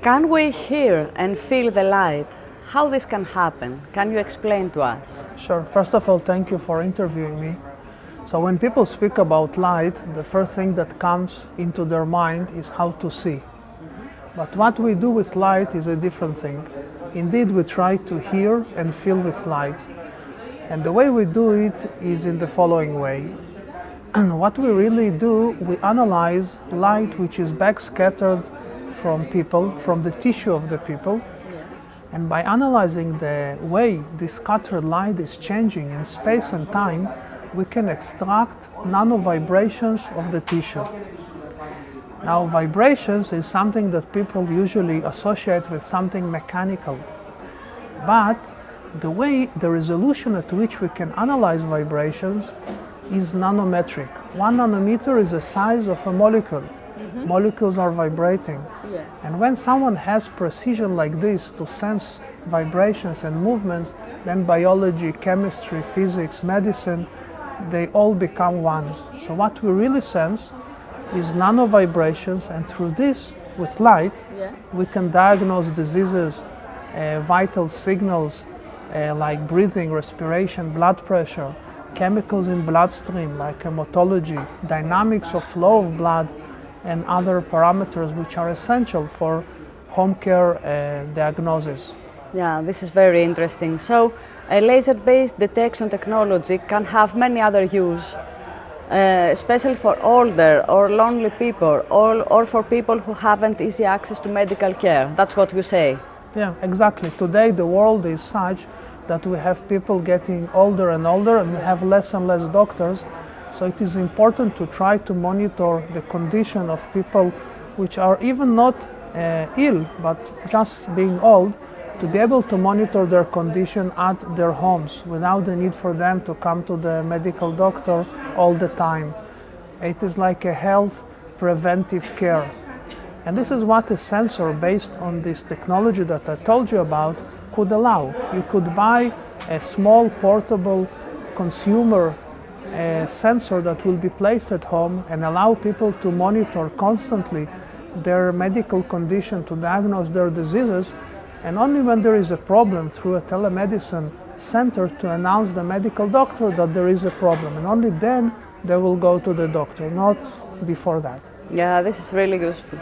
Can we hear and feel the light? How this can happen? Can you explain to us? Sure. First of all, thank you for interviewing me. So when people speak about light, the first thing that comes into their mind is how to see. But what we do with light is a different thing. Indeed, we try to hear and feel with light. And the way we do it is in the following way. What we really do, we analyze light which is backscattered from people, from the tissue of the people. And by analyzing the way this scattered light is changing in space and time, we can extract nano-vibrations of the tissue. Now, vibrations is something that people usually associate with something mechanical. But the resolution at which we can analyze vibrations is nanometric. 1 nanometer is the size of a molecule. Molecules are vibrating. Yeah. And when someone has precision like this to sense vibrations and movements, then biology, chemistry, physics, medicine, they all become one. So what we really sense is nano vibrations, and through this, with light, we can diagnose diseases, vital signals like breathing, respiration, blood pressure, chemicals in bloodstream like hematology, dynamics of flow of blood, and other parameters which are essential for home care diagnosis. Yeah, this is very interesting. So, a laser-based detection technology can have many other use, especially for older or lonely people, or for people who haven't easy access to medical care. That's what you say. Yeah, exactly. Today the world is such that we have people getting older and older, and we have less and less doctors. So it is important to try to monitor the condition of people which are even not ill, but just being old, to be able to monitor their condition at their homes without the need for them to come to the medical doctor all the time. It is like a health preventive care. And this is what a sensor based on this technology that I told you about could allow. You could buy a small portable consumer sensor that will be placed at home and allow people to monitor constantly their medical condition, to diagnose their diseases, and only when there is a problem through a telemedicine center to announce the medical doctor that there is a problem, and only then they will go to the doctor, not before that. Yeah, this is really useful.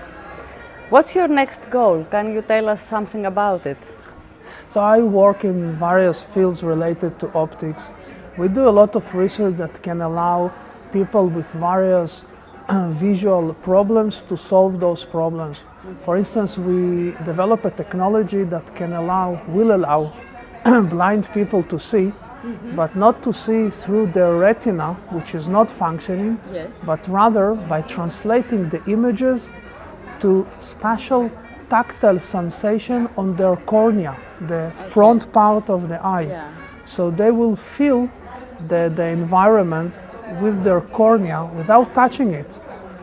What's your next goal? Can you tell us something about it? So I work in various fields related to optics. We do a lot of research that can allow people with various visual problems to solve those problems. For instance, we develop a technology that will allow blind people to see, but not to see through their retina, which is not functioning, but rather by translating the images to spatial tactile sensation on their cornea, the front part of the eye. Yeah. So they will feel the environment with their cornea without touching it.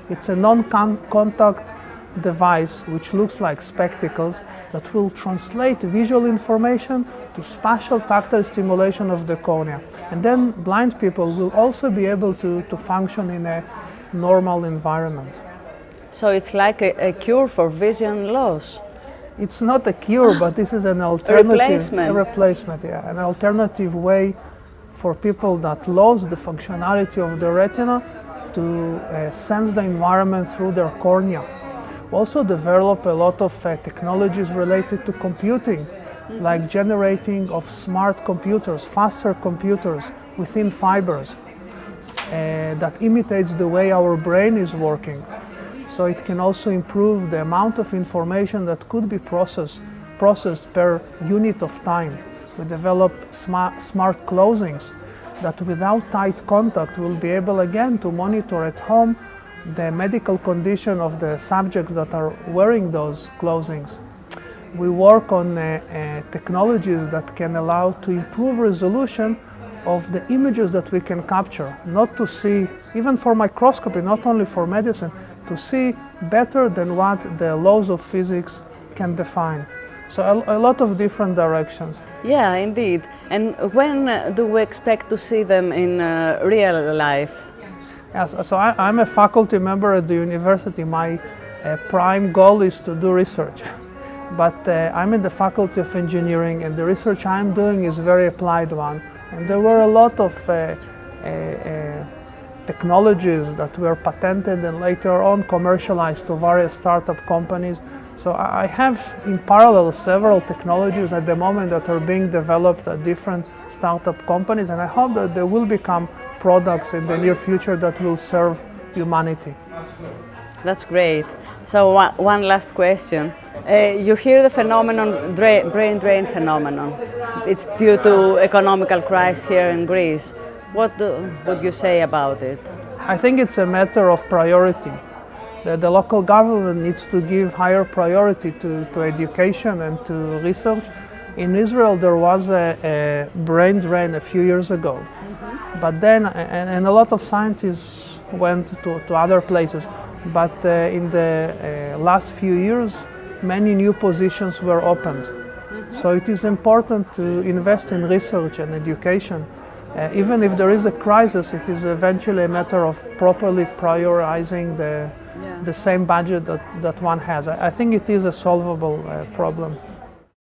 It's a non-contact device which looks like spectacles that will translate visual information to spatial tactile stimulation of the cornea. And then blind people will also be able to function in a normal environment. So it's like a cure for vision loss? It's not a cure, but this is an alternative. A replacement, yeah. An alternative way for people that lose the functionality of the retina to sense the environment through their cornea. We also develop a lot of technologies related to computing, like generating of smart computers, faster computers within fibers that imitates the way our brain is working. So it can also improve the amount of information that could be processed per unit of time. We develop smart closings that without tight contact will be able again to monitor at home the medical condition of the subjects that are wearing those closings. We work on technologies that can allow to improve resolution of the images that we can capture, not to see, even for microscopy, not only for medicine, to see better than what the laws of physics can define. So a lot of different directions. Yeah, indeed. And when do we expect to see them in real life? Yes, so I'm a faculty member at the university. My prime goal is to do research. but I'm in the Faculty of Engineering, and the research I'm doing is a very applied one. And there were a lot of technologies that were patented and later on commercialized to various startup companies. So I have in parallel several technologies at the moment that are being developed at different startup companies, and I hope that they will become products in the near future that will serve humanity. That's great. So one last question. You hear the phenomenon, brain drain phenomenon. It's due to economical crisis here in Greece. What would you say about it? I think it's a matter of priority. The local government needs to give higher priority to education and to research. In Israel, there was a brain drain a few years ago, but then, and a lot of scientists went to other places, but in the last few years, many new positions were opened. So it is important to invest in research and education. Even if there is a crisis, it is eventually a matter of properly prioritizing the same budget that one has. I think it is a solvable problem.